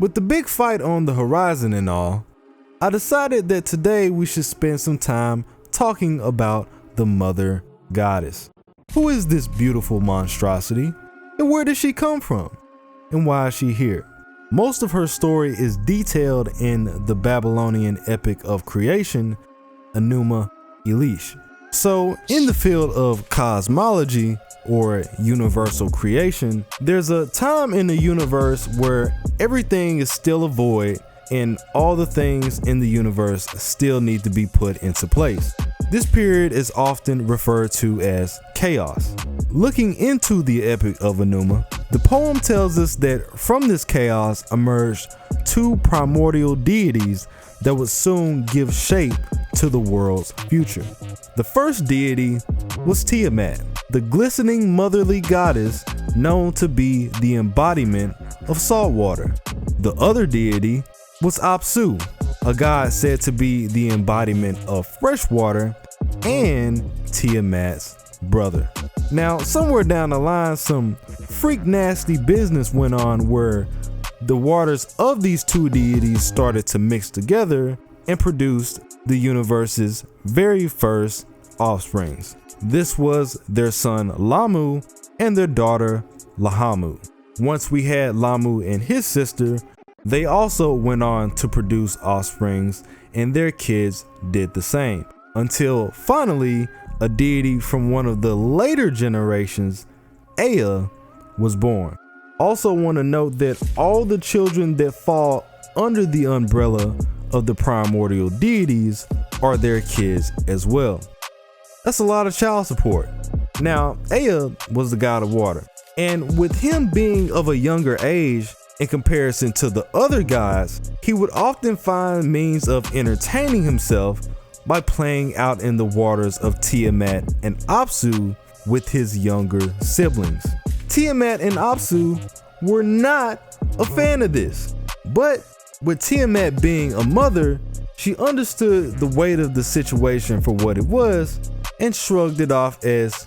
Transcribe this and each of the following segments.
With the big fight on the horizon and all, I decided that today we should spend some time talking about the Mother Goddess. Who is this beautiful monstrosity, and where did she come from, and why is she here? Most of her story is detailed in the Babylonian epic of creation, Enuma Elish. So, in the field of cosmology, or universal creation, there's a time in the universe where everything is still a void and all the things in the universe still need to be put into place. This period is often referred to as chaos. Looking into the epic of Enuma, the poem tells us that from this chaos emerged two primordial deities that would soon give shape to the world's future. The first deity was Tiamat, the glistening motherly goddess known to be the embodiment of salt water. The other deity was Apsu, a god said to be the embodiment of fresh water and Tiamat's brother. Now, somewhere down the line, some freak nasty business went on where the waters of these two deities started to mix together and produced the universe's very first offsprings. This was their son Lamu and their daughter Lahamu. Once we had Lamu and his sister, they also went on to produce offsprings, and their kids did the same, until finally a deity from one of the later generations, Ea, was born. Also want to note that all the children that fall under the umbrella of the primordial deities are their kids as well. That's a lot of child support. Now, Ea was the god of water, and with him being of a younger age in comparison to the other gods, he would often find means of entertaining himself by playing out in the waters of Tiamat and Apsu with his younger siblings. Tiamat and Apsu were not a fan of this, but with Tiamat being a mother, she understood the weight of the situation for what it was and shrugged it off as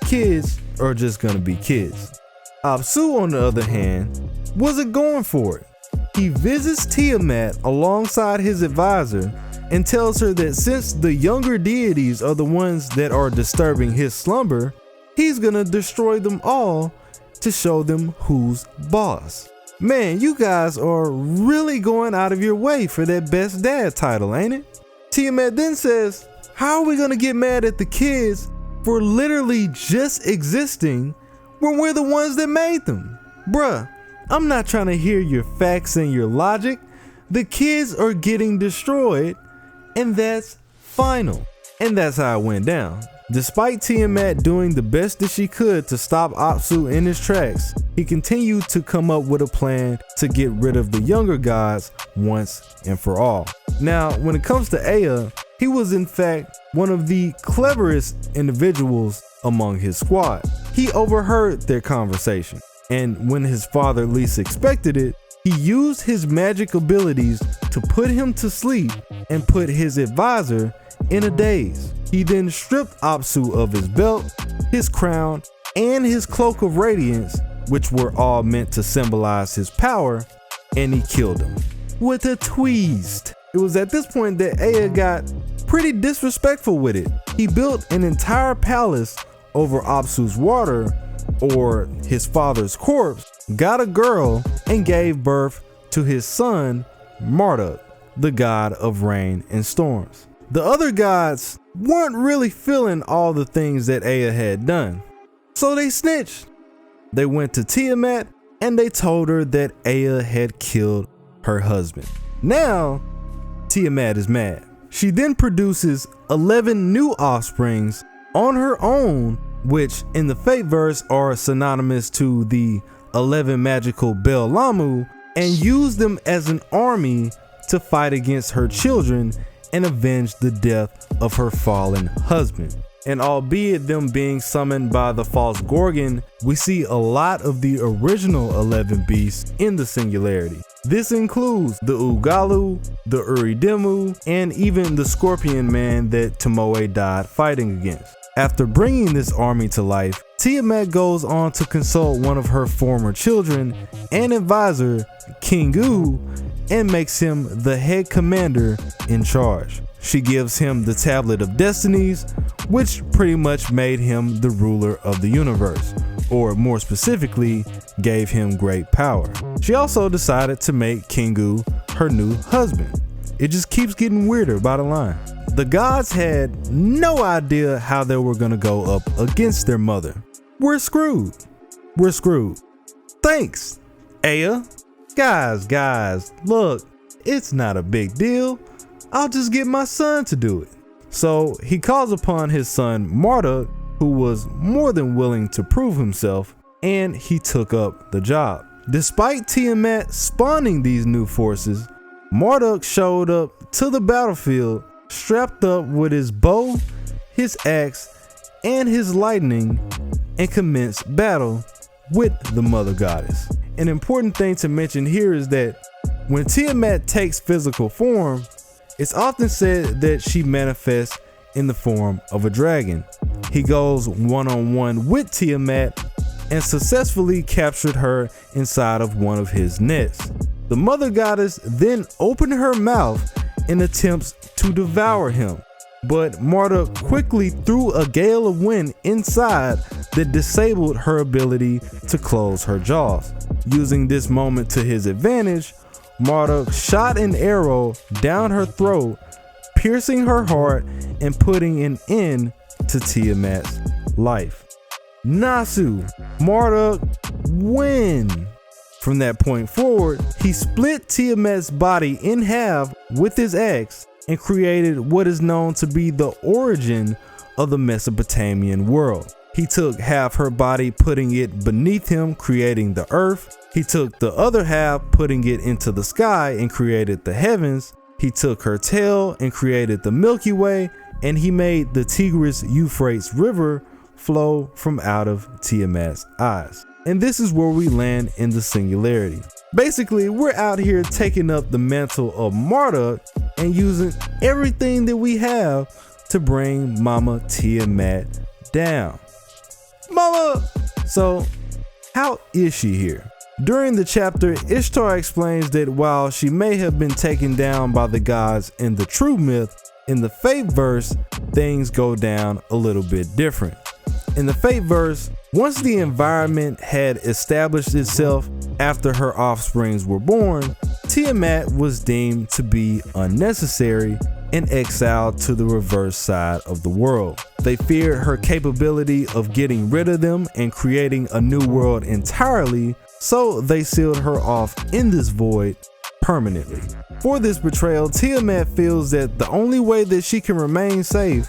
kids are just gonna be kids. Apsu, on the other hand, wasn't going for it. He visits Tiamat alongside his advisor and tells her that since the younger deities are the ones that are disturbing his slumber, he's gonna destroy them all to show them who's boss. Man, you guys are really going out of your way for that best dad title, ain't it? Tiamat then says, how are we gonna get mad at the kids for literally just existing when we're the ones that made them? Bruh, I'm not trying to hear your facts and your logic. The kids are getting destroyed, and that's final. And that's how it went down. Despite Tiamat doing the best that she could to stop Apsu in his tracks, he continued to come up with a plan to get rid of the younger gods once and for all. Now, when it comes to Ea, he was in fact one of the cleverest individuals among his squad. He overheard their conversation, and when his father least expected it, he used his magic abilities to put him to sleep and put his advisor in a daze. He then stripped Apsu of his belt, his crown, and his cloak of radiance, which were all meant to symbolize his power, and he killed him with a twist. It was at this point that Ea got pretty disrespectful with it. He built an entire palace over Apsu's water, or his father's corpse, got a girl, and gave birth to his son Marduk, the god of rain and storms. The other gods weren't really feeling all the things that Ea had done, so they snitched. They went to Tiamat and they told her that Ea had killed her husband. Now, Tiamat is mad. She then produces 11 new offsprings on her own, which in the Fate verse are synonymous to the 11 magical Bel Lamu, and used them as an army to fight against her children and avenge the death of her fallen husband. And albeit them being summoned by the false Gorgon, we see a lot of the original 11 beasts in the singularity. This includes the Ugalu, the Uridemu, and even the Scorpion Man that Tomoe died fighting against. After bringing this army to life, Tiamat goes on to consult one of her former children and advisor, Kingu, and makes him the head commander in charge. She gives him the Tablet of Destinies, which pretty much made him the ruler of the universe, or more specifically, gave him great power. She also decided to make Kingu her new husband. It just keeps getting weirder by the line. The gods had no idea how they were gonna go up against their mother. We're screwed. We're screwed. Thanks, Aya. Guys, look, it's not a big deal. I'll just get my son to do it. So he calls upon his son Marduk, who was more than willing to prove himself, and he took up the job. Despite Tiamat spawning these new forces, Marduk showed up to the battlefield strapped up with his bow, his axe, and his lightning, and commenced battle with the mother goddess. An important thing to mention here is that when Tiamat takes physical form, it's often said that she manifests in the form of a dragon. He goes one-on-one with Tiamat and successfully captured her inside of one of his nets. The mother goddess then opened her mouth in attempts to devour him, but Marduk quickly threw a gale of wind inside that disabled her ability to close her jaws. Using this moment to his advantage, Marduk shot an arrow down her throat, piercing her heart and putting an end to Tiamat's life. Nasu, Marduk win. From that point forward, he split Tiamat's body in half with his axe and created what is known to be the origin of the Mesopotamian world. He took half her body, putting it beneath him, creating the earth. He took the other half, putting it into the sky and created the heavens. He took her tail and created the Milky Way, and he made the Tigris-Euphrates River flow from out of Tiamat's eyes. And this is where we land in the singularity. Basically, we're out here taking up the mantle of Marduk and using everything that we have to bring Mama Tiamat down. Mama! So, how is she here? During the chapter, Ishtar explains that while she may have been taken down by the gods in the true myth, in the Fate verse, things go down a little bit different. In the Fate verse, once the environment had established itself after her offsprings were born, Tiamat was deemed to be unnecessary and exiled to the reverse side of the world. They feared her capability of getting rid of them and creating a new world entirely, so they sealed her off in this void permanently. For this betrayal, Tiamat feels that the only way that she can remain safe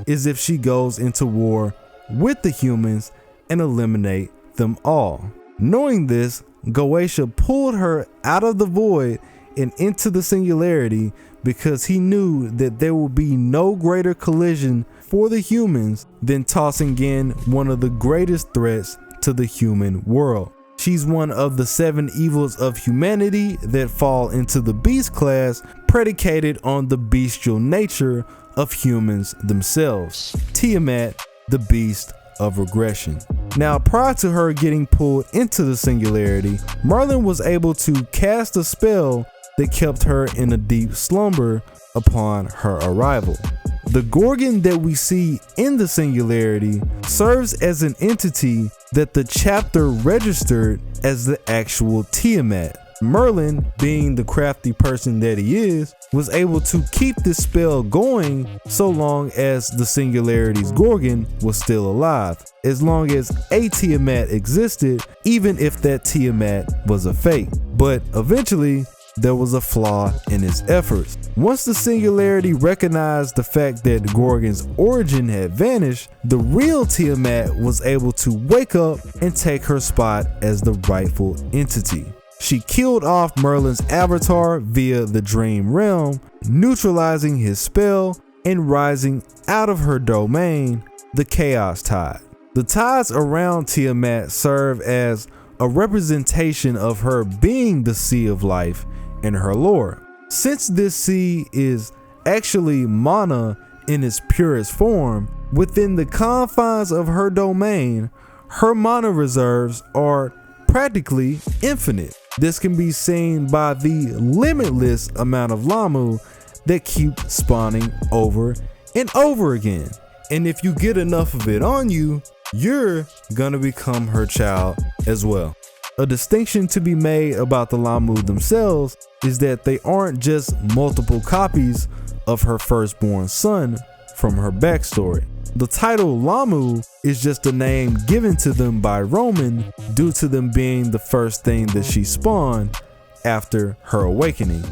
is if she goes into war with the humans and eliminate them all. Knowing this, Goetia pulled her out of the void and into the singularity because he knew that there would be no greater collision for the humans than tossing in one of the greatest threats to the human world. She's one of the 7 evils of humanity that fall into the beast class, predicated on the bestial nature of humans themselves. Tiamat, the beast of regression. Now, prior to her getting pulled into the singularity, Merlin was able to cast a spell that kept her in a deep slumber upon her arrival. The Gorgon that we see in the singularity serves as an entity that the chapter registered as the actual Tiamat. Merlin, being the crafty person that he is, was able to keep this spell going so long as the singularity's Gorgon was still alive, as long as a Tiamat existed, even if that Tiamat was a fake. But eventually, there was a flaw in his efforts. Once the singularity recognized the fact that Gorgon's origin had vanished, the real Tiamat was able to wake up and take her spot as the rightful entity. She killed off Merlin's avatar via the dream realm, neutralizing his spell and rising out of her domain, the Chaos Tide. The tides around Tiamat serve as a representation of her being the Sea of Life in her lore. Since this sea is actually mana in its purest form, Within the confines of her domain, her mana reserves are practically infinite. This can be seen by the limitless amount of Lamu that keep spawning over and over again. And if you get enough of it on you, you're gonna become her child as well. A distinction to be made about the Lamu themselves is that they aren't just multiple copies of her firstborn son from her backstory. The title Lamu is just a name given to them by Roman due to them being the first thing that she spawned after her awakening.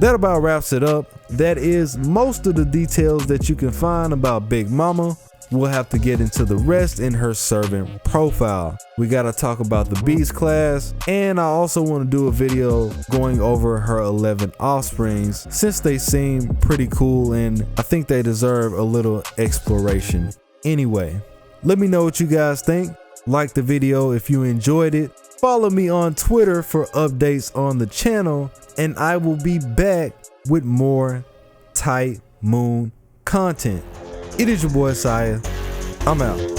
That about wraps it up. That is most of the details that you can find about Big Mama. We'll have to get into the rest in her servant profile. We gotta talk about the beast class, and I also want to do a video going over her 11 offsprings since they seem pretty cool and I think they deserve a little exploration. Anyway, let me know what you guys think. Like the video if you enjoyed it. Follow me on Twitter for updates on the channel, and I will be back with more Tight Moon content. It is your boy Tsiah. I'm out.